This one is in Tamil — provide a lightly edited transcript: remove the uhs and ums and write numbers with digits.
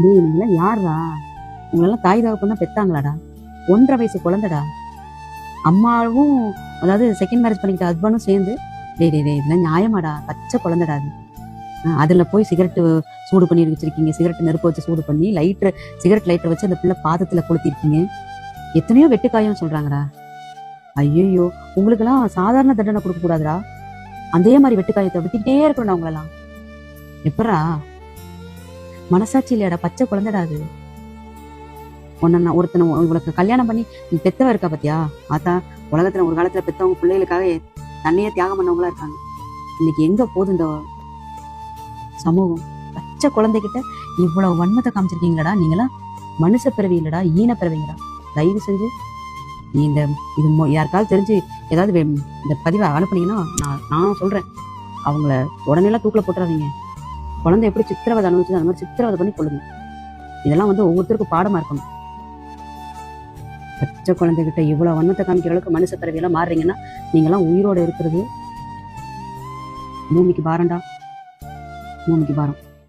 டேய் நீங்களாம் யாரா? உங்களெல்லாம் தாய் தகப்பன் தான் பெத்தாங்களாடா? 1.5 வயசு குழந்தைடா. அம்மாவும் அதாவது செகண்ட் மேரேஜ் பண்ணிக்கிட்ட ஹஸ்பண்டும் சேர்ந்து டேய் டேய் டேய் இதெல்லாம் நியாயமாடா? பச்சை குழந்தைடா அது. அதுல போய் சிகரெட்டு சூடு பண்ணி வச்சிருக்கீங்க. சிகரெட் நெருப்பு வச்சு சூடு பண்ணி சிகரெட் லைட்டர் வச்சு அந்த பிள்ளை பாதத்துல கொளுத்திருக்கீங்க. எத்தனையோ வெட்டுக்காயம் சொல்றாங்கடா. ஐயோ உங்களுக்கெல்லாம் சாதாரண தண்டனை கொடுக்க கூடாதுடா. அதே மாதிரி வெட்டுக்காயத்தை விட்டுக்கிட்டே இருக்கணும்டா உங்களெல்லாம். எப்படா மனசாட்சி இல்லையாடா? பச்சை குழந்தைடா அது. ஒருத்தனை இவளுக்கு கல்யாணம் பண்ணி பெத்தவ இருக்கா பாத்தியா? அதான் உலகத்துல ஒரு காலத்துல பெத்தவங்க பிள்ளைகளுக்காக தண்ணியே தியாகம் பண்ணவங்களா இருக்காங்க. இன்னைக்கு எங்க போகுது இந்த சமூகம்? பச்சை குழந்தைகிட்ட இவ்வளவு வன்மத்தை காமிச்சிருக்கீங்களடா. நீங்களாம் மனுஷ பிறவி இல்லடா, ஈன பிறவிங்கடா. தயவு செஞ்சு இந்த இது யாருக்காவது தெரிஞ்சு ஏதாவது இந்த பதிவை அனுப்புனீங்கன்னா நான் சொல்றேன், அவங்கள உடனேலாம் தூக்கில போட்டுறாதீங்க. குழந்தை எப்படி சித்திரவதை அனுபவிச்சு அந்த மாதிரி சித்திரவதை பண்ணி கொள்ளுங்க. இதெல்லாம் ஒவ்வொருத்தருக்கும் பாடமா இருக்கணும். பச்சை குழந்தைகிட்ட இவ்வளவு வன்மத்தை காமிக்கிற அளவுக்கு மனுஷ பிறவியெல்லாம் மாறுறீங்கன்னா நீங்களாம் உயிரோட இருக்கிறது பூமிக்கு பாரம்டா. பூமிக்கு பாரம்.